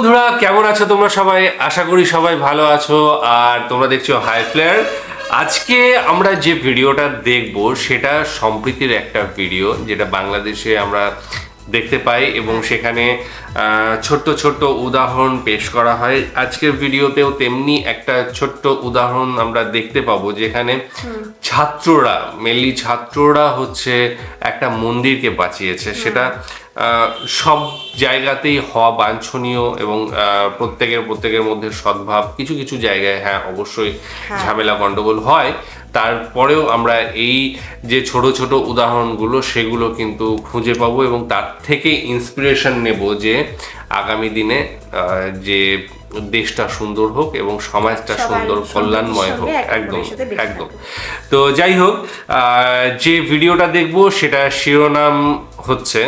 বন্ধুরা কেমন আছো তোমরা সবাই? আশা করি সবাই ভালো আছো আর তোমরা দেখছো হাই ফ্লেয়ার। আজকে আমরা যে ভিডিওটা দেখব সেটা সম্প্রীতির একটা ভিডিও, যেটা বাংলাদেশে আমরা দেখতে পাই এবং সেখানে ছোট্ট ছোট্ট উদাহরণ পেশ করা হয়। আজকের ভিডিওতেও তেমনি একটা ছোট্ট উদাহরণ আমরা দেখতে পাবো, যেখানে ছাত্ররা মেনলি ছাত্ররা হচ্ছে একটা মন্দিরকে বাঁচিয়েছে। সেটা সব জায়গাতেই হওয়া বাঞ্ছনীয় এবং প্রত্যেকের মধ্যে সদ্ভাব। কিছু কিছু জায়গায় হ্যাঁ অবশ্যই ঝামেলা গন্ডগোল হয়, তারপরেও আমরা এই যে ছোট ছোট উদাহরণগুলো সেগুলো কিন্তু খুঁজে পাবো এবং তার থেকে ইন্সপিরেশন নেব যে আগামী দিনে যে দেশটা সুন্দর হোক এবং সমাজটা সুন্দর কল্যাণময় হোক। একদম একদম। তো যাই হোক, যে ভিডিওটা দেখবো সেটা শিরোনাম হচ্ছে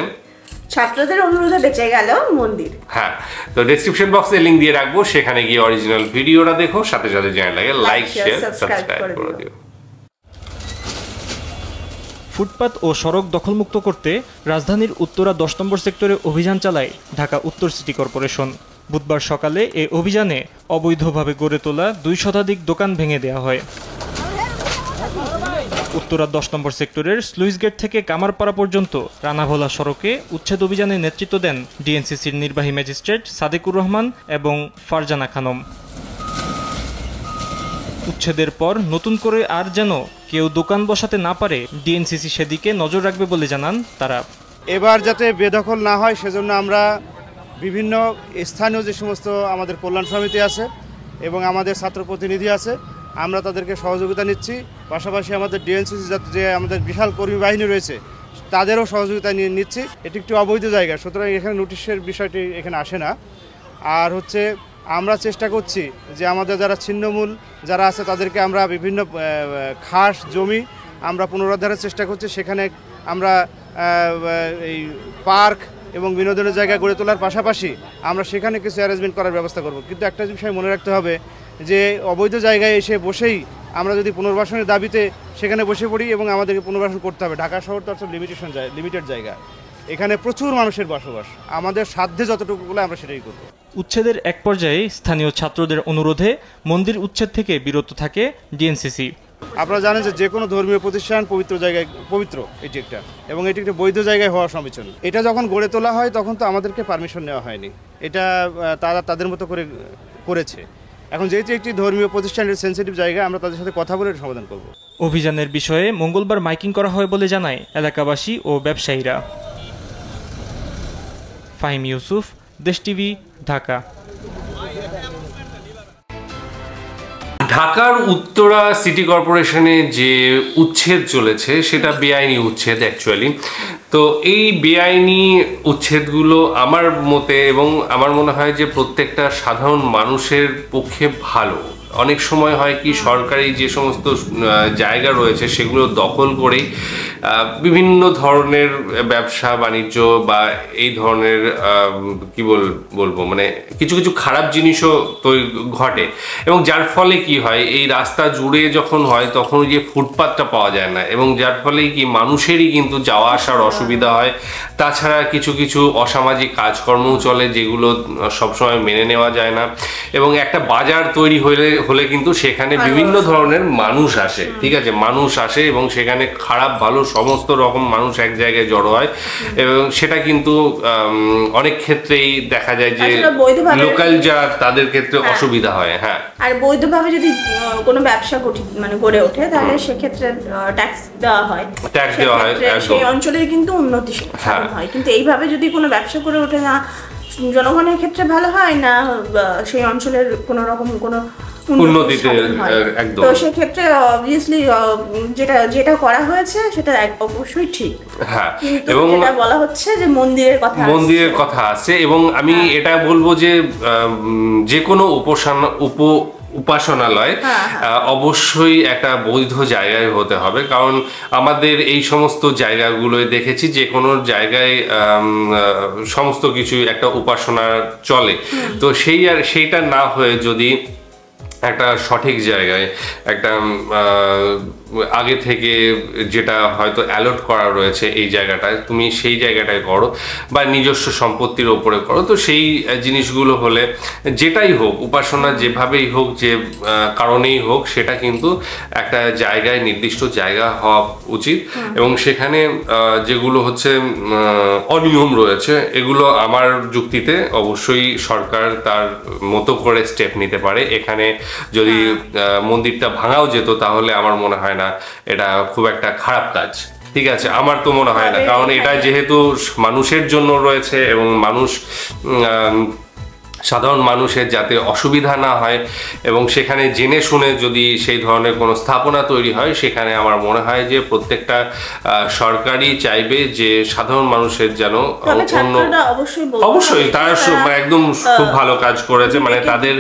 ছাত্রদের অনুরোধে বেঁচে গেল মন্দির। হ্যাঁ, তো ডেসক্রিপশন বক্সে লিংক দিয়ে রাখবো, সেখানে গিয়ে অরিজিনাল ভিডিওটা দেখো, সাথে সাথে চ্যানেল লাগে লাইক শেয়ার সাবস্ক্রাইব করে দিও। ফুটপাত ও সড়ক দখলমুক্ত করতে রাজধানীর উত্তরা 10 নম্বর সেক্টরে অভিযান চালায় ঢাকা উত্তর সিটি কর্পোরেশন। বুধবার সকালে এ অভিযানে অবৈধভাবে গড়ে তোলা 2 শতাধিক দোকান ভেঙে দেওয়া হয়। উত্তরা 10 নম্বর সেক্টরের স্লুইস গেট থেকে কামারপাড়া পর্যন্ত রানাভোলা সড়কে উচ্ছেদ অভিযানে নেতৃত্ব দেন ডিএনসিসির নির্বাহী ম্যাজিস্ট্রেট সাদেকুর রহমান এবং ফারজানা খানম। উচ্ছেদের পর নতুন করে আর যেন কেউ দোকান বসাতে না পারে, ডিএনসিসি সেদিকে নজর রাখবে বলে জানান তারা। এবার যাতে বেদখল না হয় সেজন্য আমরা বিভিন্ন স্থানীয় যে সমস্ত আমাদের কল্যাণ সমিতি আছে এবং আমাদের ছাত্র প্রতিনিধি আছে, আমরা তাদেরকে সহযোগিতা নিচ্ছি। পাশাপাশি আমাদের ডিএনসিসি যে আমাদের বিশাল কর্মী বাহিনী রয়েছে তাদেরও সহযোগিতা নিচ্ছি। এটি একটি অবৈধ জায়গা, সুতরাং এখানে নোটিশের বিষয়টি এখানে আসে না। আর হচ্ছে আমরা চেষ্টা করছি যে আমাদের যারা ছিন্নমূল যারা আছে তাদেরকে আমরা বিভিন্ন খাস জমি আমরা পুনরুদ্ধারের চেষ্টা করছি। সেখানে আমরা এই পার্ক এবং বিনোদনের জায়গা গড়ে তোলার পাশাপাশি আমরা সেখানে কিছু অ্যারেঞ্জমেন্ট করার ব্যবস্থা করব। কিন্তু একটা বিষয় মনে রাখতে হবে যে অবৈধ জায়গায় এসে বসেই আমরা যদি পুনর্বাসনের দাবিতে সেখানে বসে পড়ি এবং আমাদেরকে পুনর্বাসন করতে হবে। ঢাকা শহর তো আসলে লিমিটেড জায়গা, এখানে প্রচুর মানুষের বসবাস, আমাদের সাধ্যে যতটুকু গুলো আমরা সেটাই করব। উচ্ছেদের এক পর্যায়ে স্থানীয় ছাত্রদের অনুরোধে মন্দির উচ্ছেদ থেকে বিরত থাকে ডিএনসিসি। আপনারা জানেন যে কোনো ধর্মীয় প্রতিষ্ঠান পবিত্র জায়গায় পবিত্র, এটি একটা, এবং এটি একটা বৈধ জায়গায় হওয়া সমীচীন। এটা যখন গড়ে তোলা হয় তখন তো আমাদেরকে পারমিশন নেওয়া হয়নি, এটা তারা তাদের মতো করে করেছে। এখন যেহেতু একটি ধর্মীয় প্রতিষ্ঠানের সেন্সিটিভ জায়গা, আমরা তাদের সাথে কথা বলে সমাধান করব। অভিযানের বিষয়ে মঙ্গলবার মাইকিং করা হয় বলে জানায় এলাকাবাসী ও ব্যবসায়ীরা। ফাহিম ইউসুফ, দেশ টিভি, ঢাকা। ঢাকার উত্তরা সিটি কর্পোরেশনে যে উচ্ছেদ চলেছে সেটা বেআইনি উচ্ছেদ অ্যাকচুয়ালি। তো এই বেআইনি উচ্ছেদগুলো আমার মতে এবং আমার মনে হয় যে প্রত্যেকটা সাধারণ মানুষের পক্ষে ভালো। অনেক সময় হয় কি, সরকারি যে সমস্ত জায়গা রয়েছে সেগুলো দখল করেই বিভিন্ন ধরনের ব্যবসা বাণিজ্য বা এই ধরনের কি বলবো মানে কিছু কিছু খারাপ জিনিসও ঘটে এবং যার ফলে কি হয়, এই রাস্তা জুড়ে যখন হয় তখন যে ফুটপাতটা পাওয়া যায় না এবং যার ফলে কি মানুষেরই কিন্তু যাওয়া আসার অসুবিধা হয়। তাছাড়া কিছু কিছু অসামাজিক কাজকর্মও চলে যেগুলো সবসময় মেনে নেওয়া যায় না এবং একটা বাজার তৈরি হলে কিন্তু সেখানে বিভিন্ন ধরনের মানুষ আসে, ঠিক আছে, মানুষ আসে এবং সেখানে খারাপ ভালো সমস্ত রকম মানুষ এক জায়গায় জড়ো হয় এবং সেটা কিন্তু অনেক ক্ষেত্রেই দেখা যায় যে লোকাল যারা তাদের ক্ষেত্রে অসুবিধা হয়। হ্যাঁ, আর বৈধভাবে যদি কোনো ব্যবসা গড়ে ওঠে তাহলে সেক্ষেত্রে ট্যাক্স দেওয়া হয়, সেই অঞ্চলের কিন্তু উন্নতি হয়। কিন্তু এইভাবে যদি কোনো ব্যবসা করে ওঠে, না জনগণের ক্ষেত্রে ভালো হয় না সেই অঞ্চলের কোনো রকম কোনো উন্নতিতে একদম। তো সেক্ষেত্রে অবভিয়াসলি যেটা করা হয়েছে সেটা অবশ্যই ঠিক। হ্যাঁ, এবং যেটা বলা হচ্ছে যে মন্দিরের কথা আছে এবং আমি এটা বলবো যে কোনো উপাসনালয় অবশ্যই একটা বৈধ জায়গায় হতে হবে, কারণ আমাদের এই সমস্ত জায়গাগুলোয় দেখেছি যে কোনো জায়গায় সমস্ত কিছু একটা উপাসনা চলে। তো সেইটা না হয়ে যদি একটা সঠিক জায়গায় একটা আগে থেকে যেটা হয়তো অ্যালট করা রয়েছে এই জায়গাটায়, তুমি সেই জায়গাটায় করো বা নিজস্ব সম্পত্তির ওপরে করো। তো সেই জিনিসগুলো হলে যেটাই হোক, উপাসনা যেভাবেই হোক, যে কারণেই হোক, সেটা কিন্তু একটা জায়গায়, নির্দিষ্ট জায়গা হওয়া উচিত। এবং সেখানে যেগুলো হচ্ছে অনিয়ম রয়েছে, এগুলো আমার যুক্তিতে অবশ্যই সরকার তার মতো করে স্টেপ নিতে পারে। এখানে যদি মন্দিরটা ভাঙাও যেত, তাহলে আমার মনে হয় না এটা খুব একটা খারাপ কাজ। ঠিক আছে, আমার তো মনে হয় না, কারণ এটা যেহেতু মানুষের জন্য রয়েছে এবং মানুষ, সাধারণ মানুষের যাতে অসুবিধা না হয়, এবং সেখানে জেনে শুনে যদি সেই ধরনের কোনো স্থাপনা তৈরি হয়, সেখানে আমার মনে হয় যে প্রত্যেকটা সরকারই চাইবে যে সাধারণ মানুষের যেন অন্য, অবশ্যই তারা একদম খুব ভালো কাজ করেছে, মানে তাদের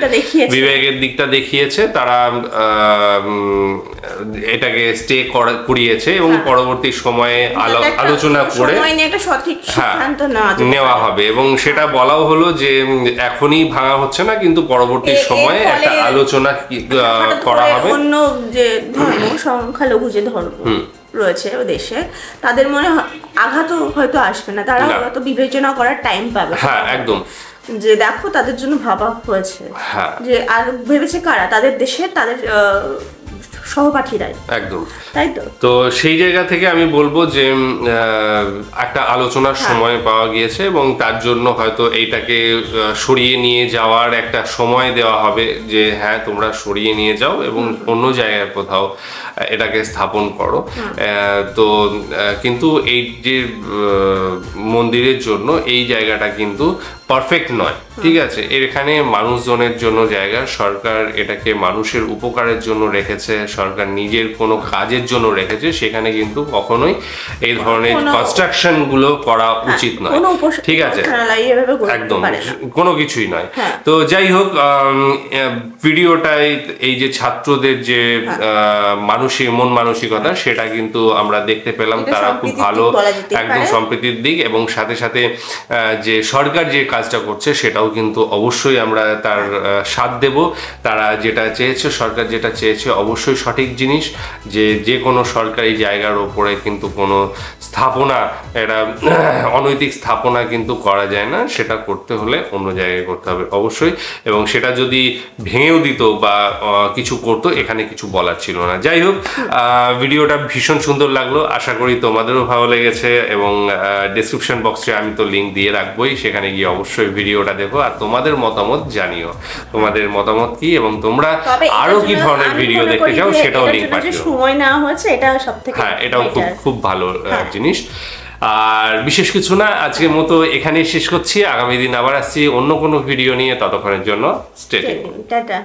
বিবেকের দিকটা দেখিয়েছে, তারা এটাকে স্টে করিয়েছে এবং পরবর্তী সময়ে আলোচনা করে নেওয়া হবে। এবং সেটা বলাও হলো যে এখন ভাঙা হচ্ছে না, কিন্তু পরবর্তী সময়ে একটা আলোচনা করা হবে। অন্য যে ধর্ম, সংখ্যালঘু যে ধর্ম রয়েছে দেশে, তাদের মনে আঘাত হয়তো আসবে না, তারা হয়তো বিবেচনা করার টাইম পাবে। হ্যাঁ, একদম, যে দেখো তাদের জন্য ভাবা হয়েছে, যে আর ভেবেছে কারা, তাদের দেশে তাদের সহপাঠীরাই। একদম, তাই তো সেই জায়গা থেকে আমি বলবো যে একটা আলোচনার সময় পাওয়া গিয়েছে, এবং তার জন্য হয়তো এইটাকে সরিয়ে নিয়ে যাওয়ার একটা সময় দেওয়া হবে, যে হ্যাঁ তোমরা সরিয়ে নিয়ে যাও এবং অন্য জায়গায় কোথাও এটাকে স্থাপন করো। তো কিন্তু এই যে মন্দিরের জন্য এই জায়গাটা কিন্তু পারফেক্ট নয়, ঠিক আছে। এখানে মানুষজনের জন্য জায়গা, সরকার এটাকে মানুষের উপকারের জন্য রেখেছে, সরকার নিজের কোনো কাজের জন্য রেখেছে, সেখানে কিন্তু কখনোই এই ধরনের কনস্ট্রাকশন গুলো করা উচিত নয়, ঠিক আছে, একদম কোনো কিছুই নয়। তো যাই হোক, ভিডিওটায় এই যে ছাত্রদের যে মন মানসিকতা, সেটা কিন্তু আমরা দেখতে পেলাম, তারা খুব ভালো, একদম সম্প্রীতির দিক, এবং সাথে সাথে যে সরকার যে কাজটা করছে সেটাও কিন্তু অবশ্যই আমরা তার সাথ দেব। তারা যেটা চেয়েছে, সরকার যেটা চেয়েছে অবশ্যই সঠিক জিনিস, যে কোনো সরকারি জায়গার ওপরে কিন্তু কোনো স্থাপনা, এটা অনৈতিক স্থাপনা কিন্তু করা যায় না, সেটা করতে হলে অন্য জায়গায় করতে হবে অবশ্যই। এবং সেটা যদি ভেঙেও দিত বা কিছু করতো, এখানে কিছু বলার ছিল না। যাই হোক, ভিডিওটা ভীষণ সুন্দর লাগলো, আশা করি তোমাদেরও ভালো লেগেছে, এবং ডেসক্রিপশন বক্সে আমি তো লিঙ্ক দিয়ে রাখবোই, সেখানে গিয়ে অবশ্যই ভিডিওটা দেখো আর তোমাদের মতামত জানিও, তোমাদের মতামত কি, এবং তোমরা আরো কি ধরনের ভিডিও দেখতে চাও সেটাও লিঙ্ক পাঠিও। সময় নেওয়া হয়েছে, এটা সবথেকে, হ্যাঁ, এটাও খুব ভালো জিনিস। আর বিশেষ কিছু না, আজকের মতো এখানেই শেষ করছি। আগামী দিন আবার আসছি অন্য কোনো ভিডিও নিয়ে, ততক্ষণের জন্য স্টে টিউন, টাটা।